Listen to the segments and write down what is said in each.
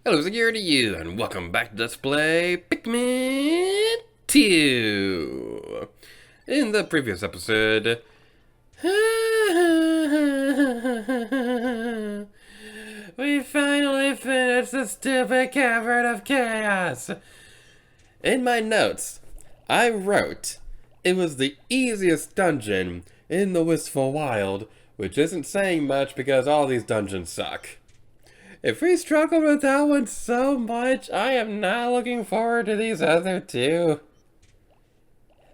Hello, Security you, and welcome back to Let's Play Pikmin 2. In the previous episode, we finally finished the stupid cavern of chaos. In my notes, I wrote, it was the easiest dungeon in the Wistful Wild, which isn't saying much because all these dungeons suck. If we struggled with that one so much, I am not looking forward to these other two.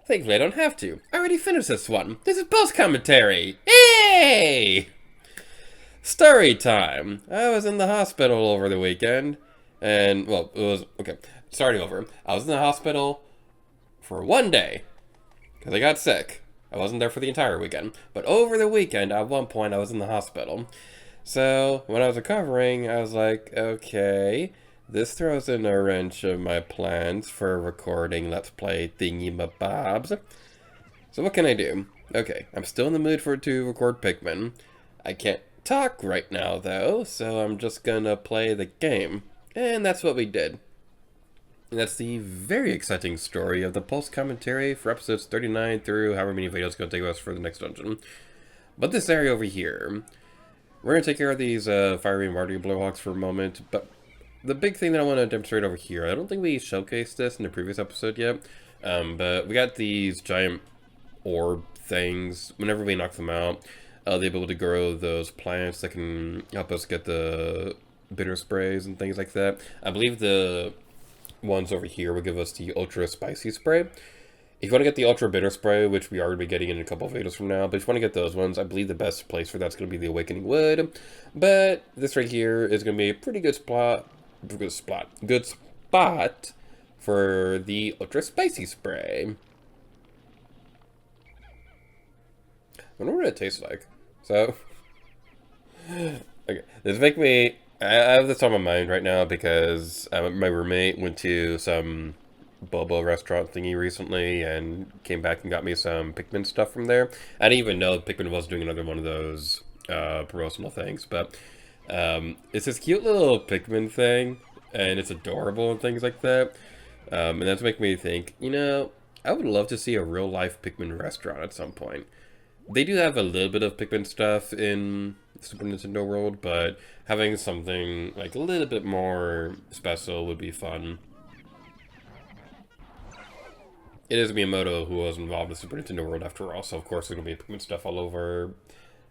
Thankfully, I don't have to. I already finished this one. This is post-commentary. Hey! Story time. I was in the hospital over the weekend. And, well, it was, okay, starting over. I was in the hospital for one day. Because I got sick. I wasn't there for the entire weekend. But over the weekend, at one point, I was in the hospital. So, when I was recovering, I was like, okay, this throws in a wrench of my plans for recording Let's Play thingy-mabobs. So what can I do? Okay, I'm still in the mood to record Pikmin. I can't talk right now, though, so I'm just gonna play the game. And that's what we did. And that's the very exciting story of the Pulse commentary for episodes 39 through however many videos it's gonna take us for the next dungeon. But this area over here, we're going to take care of these fiery and watery blowhawks for a moment, but the big thing that I want to demonstrate over here, I don't think we showcased this in the previous episode yet, but we got these giant orb things. Whenever we knock them out, they're able to grow those plants that can help us get the bitter sprays and things like that. I believe the ones over here will give us the ultra spicy spray. If you want to get the Ultra Bitter Spray, which we are going to be getting in a couple of videos from now, but if you want to get those ones, I believe the best place for that's going to be the Awakening Wood. But this right here is going to be a pretty good good spot for the Ultra Spicy Spray. I wonder what it tastes like. So, okay, this make me, I have this on my mind right now because my roommate went to some boba restaurant thingy recently and came back and got me some Pikmin stuff from there. I didn't even know Pikmin was doing another one of those promotional things, but it's this cute little Pikmin thing, and it's adorable and things like that. And that's making me think, you know, I would love to see a real life Pikmin restaurant at some point. They do have a little bit of Pikmin stuff in Super Nintendo World, but having something like a little bit more special would be fun. It is Miyamoto who was involved in Super Nintendo World after all, so of course there's going to be Pikmin stuff all over.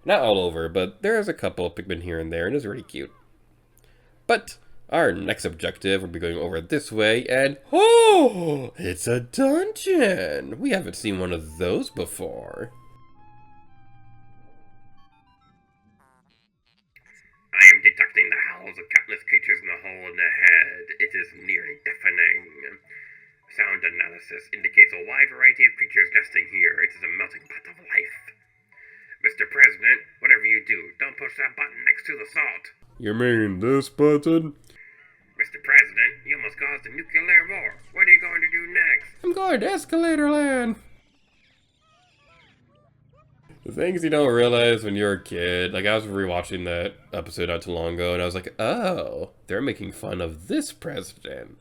Not all over, but there is a couple of Pikmin here and there, and it's really cute. But our next objective will be going over this way, and oh, it's a dungeon! We haven't seen one of those before. I am detecting the howls of countless creatures in the hole in the head. It is nearly deafening. Sound analysis indicates a wide variety of creatures nesting here. It is a melting pot of life. Mr. President, whatever you do, don't push that button next to the salt. You mean this button? Mr. President, you almost caused a nuclear war. What are you going to do next? I'm going to Escalator Land. The things you don't realize when you're a kid, like I was rewatching that episode not too long ago, and I was like, oh, they're making fun of this president.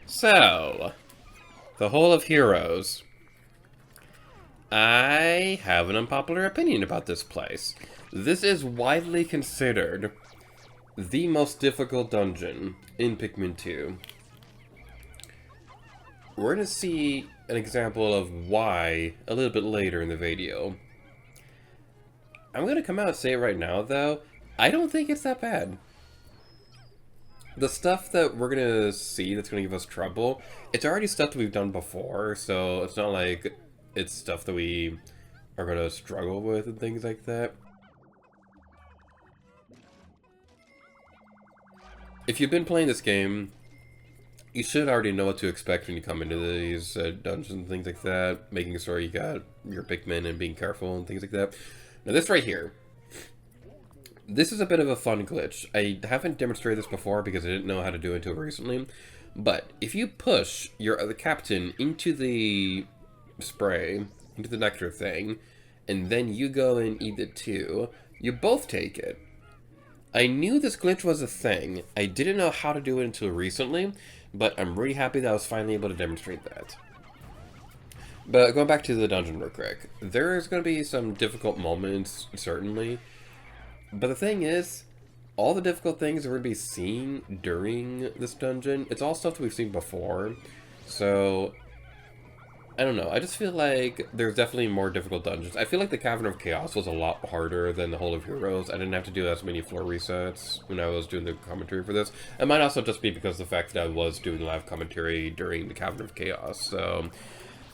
So, the Hole of Heroes. I have an unpopular opinion about this place. This is widely considered the most difficult dungeon in Pikmin 2. We're going to see an example of why a little bit later in the video. I'm going to come out and say it right now, though. I don't think it's that bad. The stuff that we're going to see that's going to give us trouble, it's already stuff that we've done before, so it's not like it's stuff that we are going to struggle with and things like that. If you've been playing this game you should already know what to expect when you come into these dungeons and things like that, making sure you got your Pikmin and being careful and things like that. Now this right here, this is a bit of a fun glitch. I haven't demonstrated this before because I didn't know how to do it until recently, but if you push your other captain into the spray, into the nectar thing, and then you go and eat it too, you both take it. I knew this glitch was a thing. I didn't know how to do it until recently, but I'm really happy that I was finally able to demonstrate that. But going back to the dungeon real quick, there's going to be some difficult moments, certainly. But the thing is, all the difficult things we're going to be seeing during this dungeon, it's all stuff that we've seen before. So, I don't know. I just feel like there's definitely more difficult dungeons. I feel like the Cavern of Chaos was a lot harder than the Hole of Heroes. I didn't have to do as many floor resets when I was doing the commentary for this. It might also just be because of the fact that I was doing live commentary during the Cavern of Chaos. So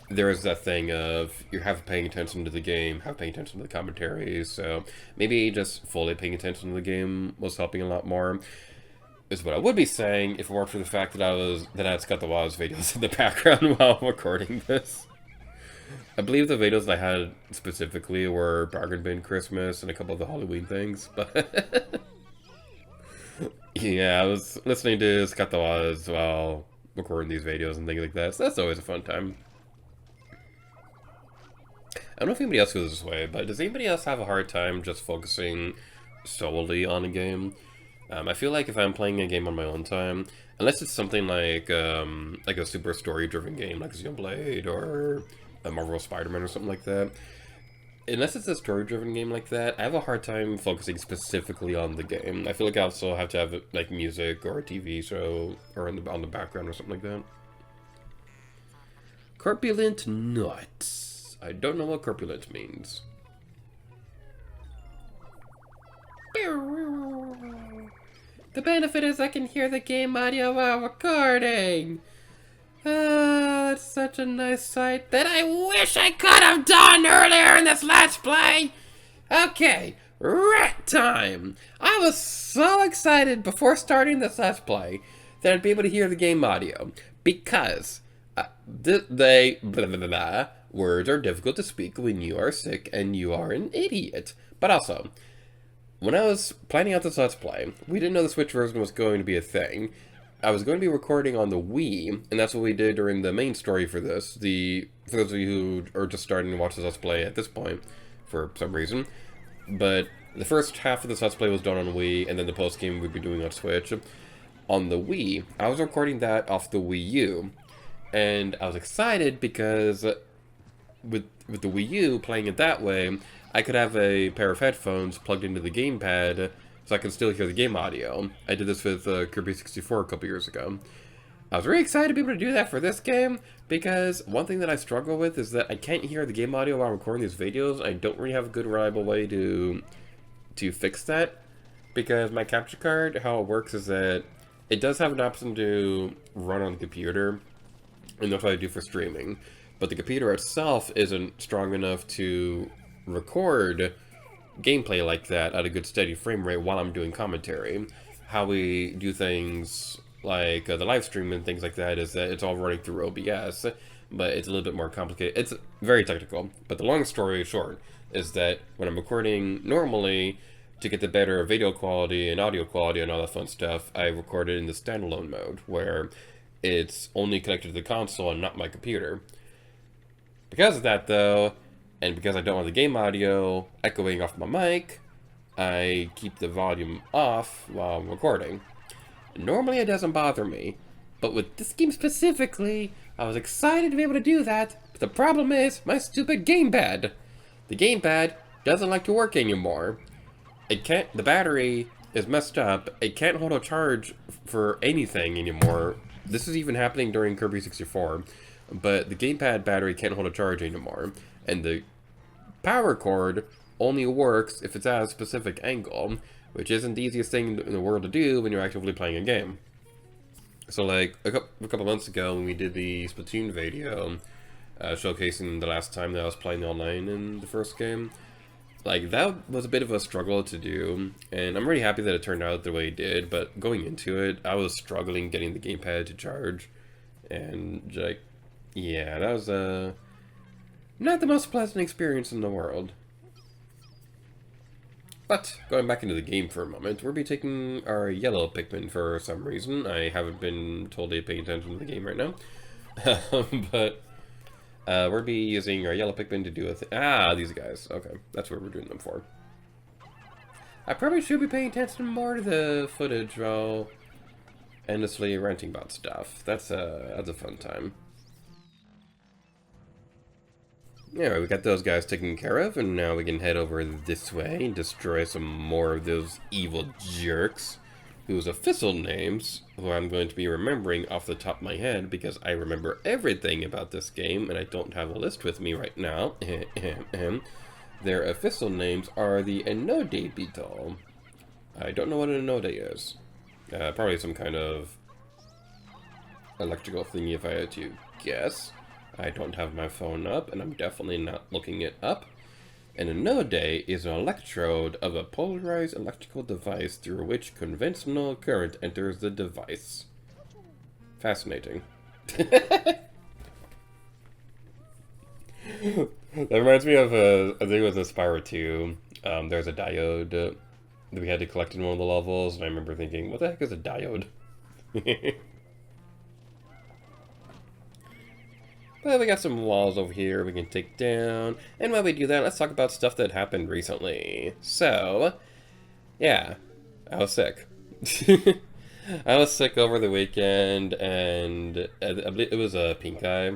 there is that thing of you have paying attention to the game, have paying attention to the commentary. So maybe just fully paying attention to the game was helping a lot more. Is what I would be saying if it weren't for the fact that I had Scott the Waz videos in the background while recording this. I believe the videos I had specifically were Bargain Bin Christmas and a couple of the Halloween things, but yeah, I was listening to Scott the Waz while recording these videos and things like that, so that's always a fun time. I don't know if anybody else goes this way, but does anybody else have a hard time just focusing solely on a game? I feel like if I'm playing a game on my own time, unless it's something like a super story-driven game like Xenoblade or a Marvel Spider-Man or something like that, unless it's a story-driven game like that, I have a hard time focusing specifically on the game. I feel like I also have to have like music or a TV show or on the background or something like that. Corpulent nuts. I don't know what corpulent means. The benefit is I can hear the game audio while recording. Ah, that's such a nice sight that I wish I could have done earlier in this Let's Play. Okay, rat time. I was so excited before starting this Let's Play that I'd be able to hear the game audio because words are difficult to speak when you are sick and you are an idiot. But also, when I was planning out this Let's Play, we didn't know the Switch version was going to be a thing. I was going to be recording on the Wii, and that's what we did during the main story for this. For those of you who are just starting to watch this Let's Play at this point, for some reason. But the first half of this Let's Play was done on Wii, and then the post-game we'd be doing on Switch. On the Wii, I was recording that off the Wii U, and I was excited because with the Wii U, playing it that way, I could have a pair of headphones plugged into the gamepad so I can still hear the game audio. I did this with Kirby 64 a couple years ago. I was really excited to be able to do that for this game because one thing that I struggle with is that I can't hear the game audio while I'm recording these videos. I don't really have a good reliable way to fix that because my capture card, how it works is that it does have an option to run on the computer, and that's what I do for streaming. But the computer itself isn't strong enough to record gameplay like that at a good steady frame rate while I'm doing commentary. How we do things like the live stream and things like that is that it's all running through OBS, but it's a little bit more complicated. It's very technical, but the long story short is that when I'm recording normally, to get the better video quality and audio quality and all that fun stuff, I record it in the standalone mode, where it's only connected to the console and not my computer. Because of that, though, and because I don't want the game audio echoing off my mic, I keep the volume off while I'm recording. Normally it doesn't bother me, but with this game specifically, I was excited to be able to do that, but the problem is my stupid gamepad. The gamepad doesn't like to work anymore. The battery is messed up. It can't hold a charge for anything anymore. This is even happening during Kirby 64. But the gamepad battery can't hold a charge anymore. And the power cord only works if it's at a specific angle, which isn't the easiest thing in the world to do when you're actively playing a game. So like, a couple months ago when we did the Splatoon video, showcasing the last time that I was playing online in the first game, like, that was a bit of a struggle to do, and I'm really happy that it turned out the way it did, but going into it, I was struggling getting the gamepad to charge, and, like, yeah, that was, not the most pleasant experience in the world. But, going back into the game for a moment, we'll be taking our yellow Pikmin for some reason. I haven't been totally paying attention to the game right now. But, we'll be using our yellow Pikmin to do a thing. Ah, these guys. Okay, that's what we're doing them for. I probably should be paying attention more to the footage while endlessly ranting about stuff. That's a fun time. Yeah, we got those guys taken care of, and now we can head over this way and destroy some more of those evil jerks, whose official names, who I'm going to be remembering off the top of my head, because I remember everything about this game, and I don't have a list with me right now. Their official names are the Enode Beetle. I don't know what an Enode is. Probably some kind of electrical thingy if I had to guess. I don't have my phone up, and I'm definitely not looking it up. An anode is an electrode of a polarized electrical device through which conventional current enters the device. Fascinating. That reminds me of, I think it was in Spyro 2. There's a diode that we had to collect in one of the levels, and I remember thinking, what the heck is a diode? But we got some walls over here we can take down. And while we do that, let's talk about stuff that happened recently. So, yeah, I was sick. I was sick over the weekend, and I believe it was a pink eye.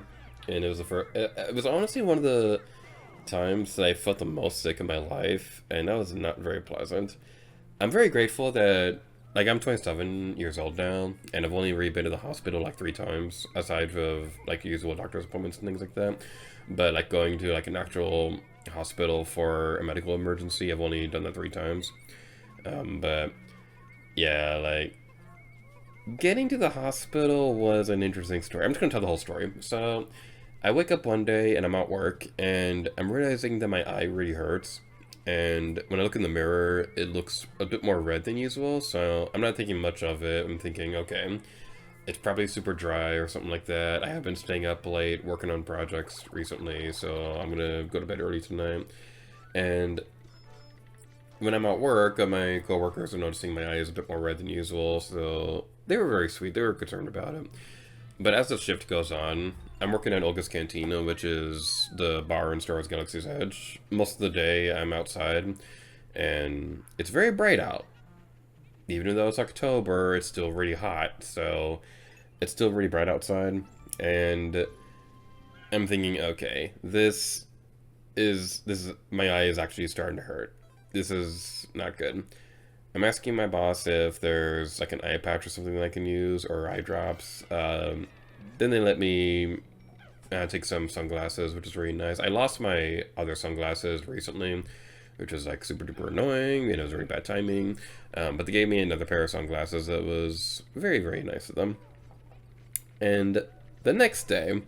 And it was honestly one of the times that I felt the most sick in my life, and that was not very pleasant. I'm very grateful that, like, I'm 27 years old now, and I've only really been to the hospital like 3 times, aside of like usual doctor's appointments and things like that. But like going to like an actual hospital for a medical emergency, I've only done that 3 times. But yeah, like getting to the hospital was an interesting story. I'm just gonna tell the whole story. So I wake up one day and I'm at work, and I'm realizing that my eye really hurts. And when I look in the mirror, it looks a bit more red than usual, so I'm not thinking much of it. I'm thinking, okay, it's probably super dry or something like that. I have been staying up late working on projects recently, so I'm gonna go to bed early tonight. And when I'm at work, my coworkers are noticing my eye is a bit more red than usual, so they were very sweet. They were concerned about it. But as the shift goes on, I'm working at Olga's Cantina, which is the bar in Star Wars Galaxy's Edge. Most of the day, I'm outside, and it's very bright out. Even though it's October, it's still really hot, so it's still really bright outside. And I'm thinking, okay, this is my eye is actually starting to hurt. This is not good. I'm asking my boss if there's like an eye patch or something that I can use, or eye drops. Then they let me take some sunglasses, which is really nice. I lost my other sunglasses recently, which is like super duper annoying, and it was really bad timing. But they gave me another pair of sunglasses that was very, very nice of them. And the next day,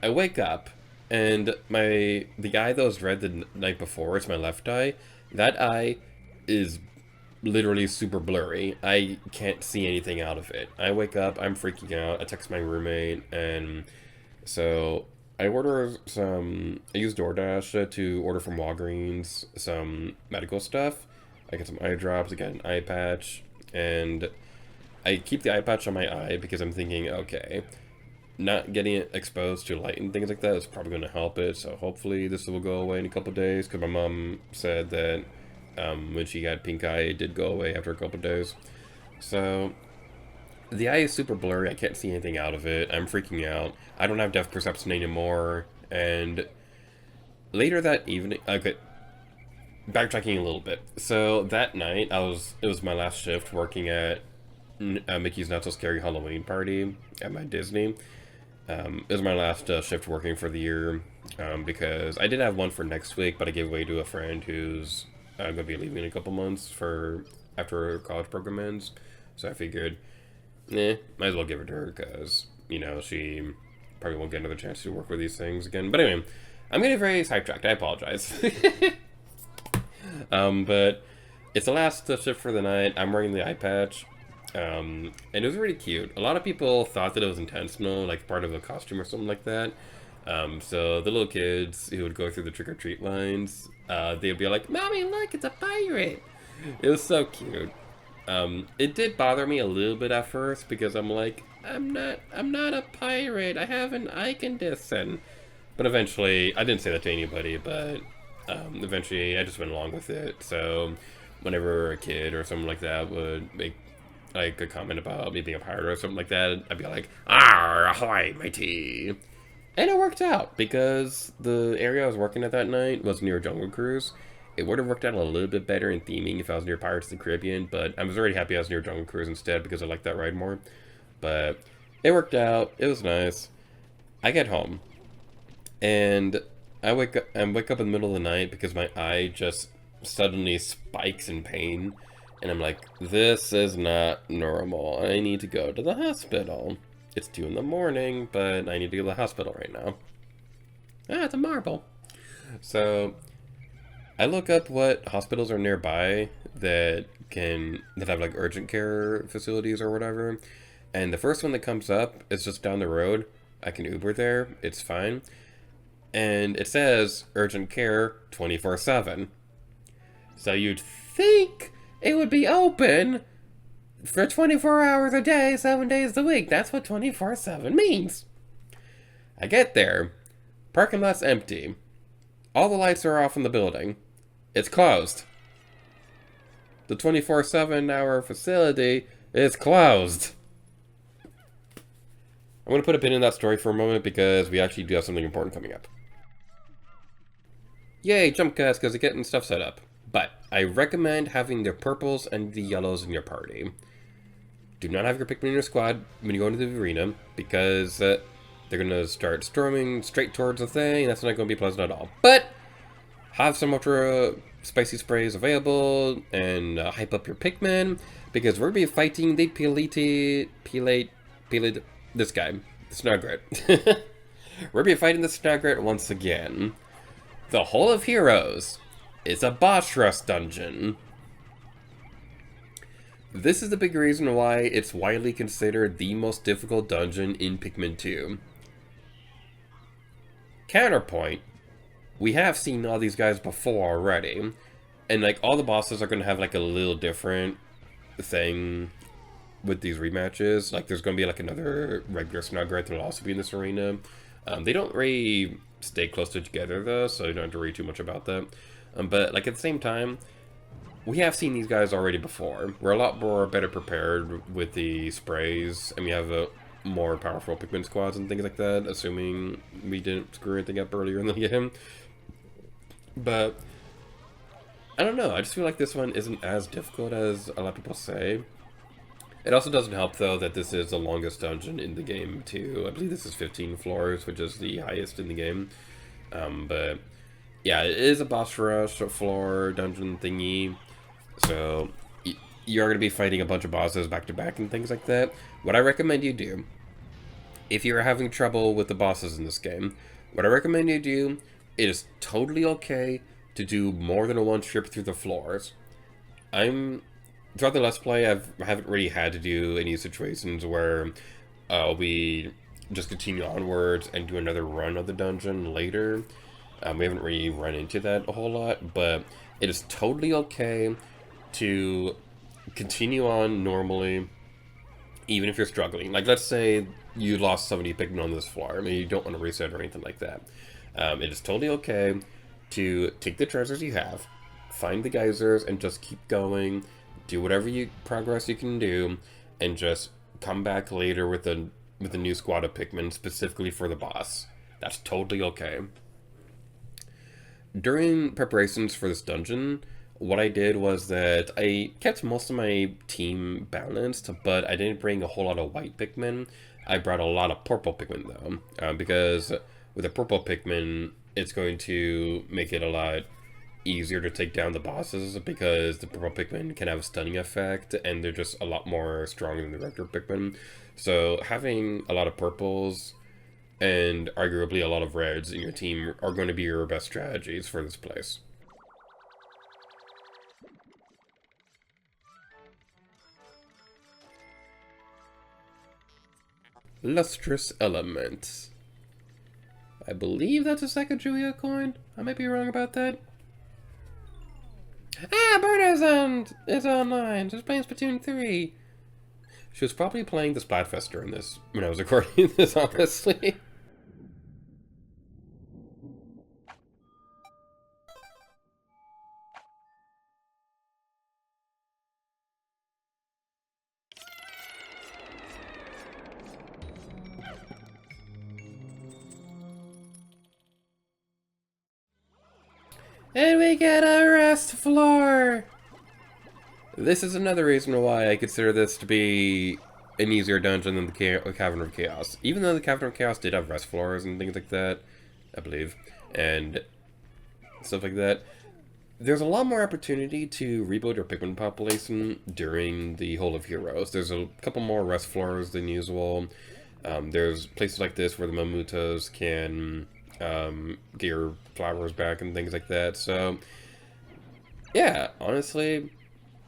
I wake up, and the eye that was red the night before, it's my left eye, that eye is literally super blurry. I can't see anything out of it. I wake up, I'm freaking out. I text my roommate, and so I use DoorDash to order from Walgreens some medical stuff. I get some eye drops, I get an eye patch, and I keep the eye patch on my eye because I'm thinking, okay, not getting it exposed to light and things like that is probably going to help it, so hopefully this will go away in a couple of days, because my mom said that when she had pink eye, it did go away after a couple of days. So the eye is super blurry. I can't see anything out of it. I'm freaking out. I don't have depth perception anymore. And later that evening, okay, backtracking a little bit. So that night, it was my last shift working at Mickey's Not So Scary Halloween Party at my Disney. It was my last shift working for the year, because I did have one for next week, but I gave away to a friend who's going to be leaving in a couple months after her college program ends. So I figured, might as well give it to her, because, you know, she probably won't get another chance to work with these things again. But anyway, I'm getting very sidetracked. I apologize. But it's the last shift for the night. I'm wearing the eye patch. And it was really cute. A lot of people thought that it was intentional, like part of a costume or something like that. So the little kids who would go through the trick-or-treat lines, they'd be like, "Mommy, look, it's a pirate!" It was so cute. It did bother me a little bit at first because I'm like, I'm not a pirate. I have an eye condition. But eventually, I didn't say that to anybody, but eventually I just went along with it. So whenever a kid or something like that would make like a comment about me being a pirate or something like that, I'd be like, "Ah, ahoy, matey." And it worked out because the area I was working at that night was near Jungle Cruise. It would have worked out a little bit better in theming if I was near Pirates of the Caribbean, but I was already happy I was near Jungle Cruise instead because I liked that ride more. But it worked out. It was nice. I get home, and I wake up in the middle of the night because my eye just suddenly spikes in pain, and I'm like, this is not normal. I need to go to the hospital. It's 2 in the morning, but I need to go to the hospital right now. Ah, it's a marble. So I look up what hospitals are nearby that have like urgent care facilities or whatever, and the first one that comes up is just down the road. I can Uber there. It's fine. And it says urgent care 24/7. So you'd think it would be open for 24 hours a day, 7 days a week. That's what 24/7 means. I get there. Parking lot's empty. All the lights are off in the building. It's closed. The 24/7 hour facility is closed. I'm going to put a pin in that story for a moment because we actually do have something important coming up. Yay, jump cuts because they're getting stuff set up. But I recommend having the purples and the yellows in your party. Do not have your Pikmin in your squad when you go into the arena because they're going to start storming straight towards the thing. That's not going to be pleasant at all. But have some ultra spicy sprays available and hype up your Pikmin because we're going to be fighting the Pilate, this guy, the Snugret. We're going to be fighting the Snugret once again. The Hole of Heroes is a boss rush dungeon. This is the big reason why it's widely considered the most difficult dungeon in Pikmin 2. Counterpoint, we have seen all these guys before already, and like all the bosses are going to have like a little different thing with these rematches. Like there's going to be like another regular Snugret that will also be in this arena. They don't really stay close together though, so you don't have to worry too much about that. But like at the same time, we have seen these guys already before. We're a lot more better prepared with the sprays, and we have a more powerful Pikmin squads and things like that, assuming we didn't screw anything up earlier in the game. But I don't know, I just feel like this one isn't as difficult as a lot of people say. It also doesn't help though that this is the longest dungeon in the game too. I believe this is 15 floors, which is the highest in the game. But yeah, it is a boss rush floor dungeon thingy. So you're going to be fighting a bunch of bosses back to back and things like that. What I recommend you do, if you're having trouble with the bosses in this game, what I recommend you do, it is totally okay to do more than a one trip through the floors. Throughout the Let's Play, I haven't really had to do any situations where we just continue onwards and do another run of the dungeon later. We haven't really run into that a whole lot, but it is totally okay to continue on normally, even if you're struggling. Like, let's say you lost 70 Pikmin on this floor. I mean, you don't want to reset or anything like that. It is totally okay to take the treasures you have, find the geysers, and just keep going. Do whatever progress you can do, and just come back later with a new squad of Pikmin specifically for the boss. That's totally okay. During preparations for this dungeon, what I did was that I kept most of my team balanced, but I didn't bring a whole lot of white Pikmin. I brought a lot of purple Pikmin though, because with a purple Pikmin, it's going to make it a lot easier to take down the bosses because the purple Pikmin can have a stunning effect and they're just a lot more strong than the regular Pikmin. So having a lot of purples and arguably a lot of reds in your team are going to be your best strategies for this place. Lustrous Element. I believe that's a Sacagawea coin. I might be wrong about that. Ah, Berna's is online. She's playing Splatoon 3. She was probably playing the Splatfest during this, when I was recording this, honestly. And we get a rest floor! This is another reason why I consider this to be an easier dungeon than the Cavern of Chaos. Even though the Cavern of Chaos did have rest floors and things like that, I believe, and stuff like that, there's a lot more opportunity to rebuild your Pikmin population during the Hole of Heroes. There's a couple more rest floors than usual. There's places like this where the Mamutos can get your flowers back and things like that. So, yeah, honestly,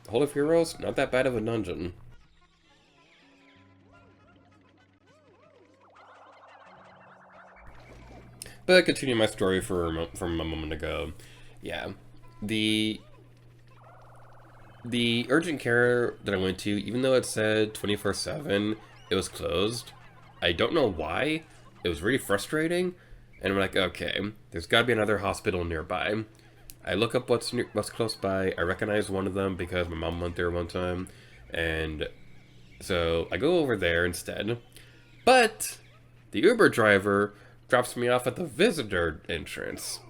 Hole of Heroes, not that bad of a dungeon. But continue my story from a moment ago. Yeah, the urgent care that I went to, even though it said 24/7, it was closed. I don't know why. It was really frustrating. And I'm like, okay, there's got to be another hospital nearby. I look up what's close by. I recognize one of them because my mom went there one time. And so I go over there instead. But the Uber driver drops me off at the visitor entrance.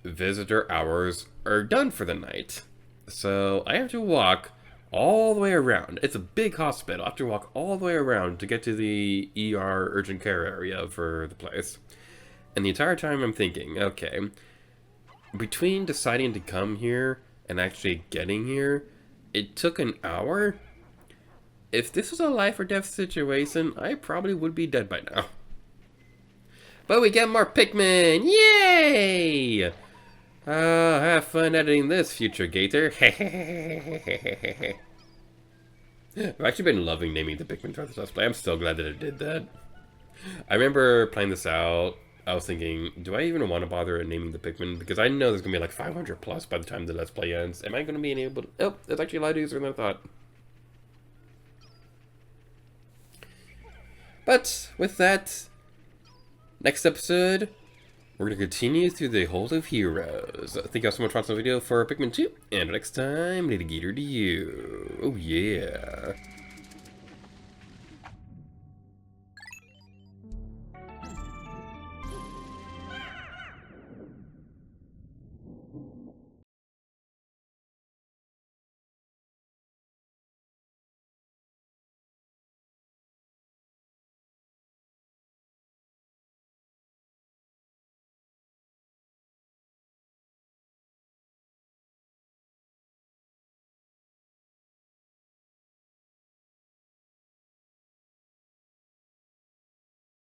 Visitor hours are done for the night. So I have to walk all the way around. It's a big hospital. I have to walk all the way around to get to the ER urgent care area for the place. And the entire time I'm thinking, okay, between deciding to come here and actually getting here, it took an hour. If this was a life or death situation, I probably would be dead by now. But we get more Pikmin! Yay! Have fun editing this, future Gator. I've actually been loving naming the Pikmin throughout this Let's Play. I'm so glad that I did that. I remember playing this out. I was thinking, do I even want to bother naming the Pikmin? Because I know there's going to be like 500 plus by the time the Let's Play ends. Am I going to be able to... Oh, it's actually a lot easier than I thought. But with that, next episode, we're going to continue through the Hole of Heroes. Thank you all so much for watching the video for Pikmin 2. And next time, Lady Gator to you. Oh yeah.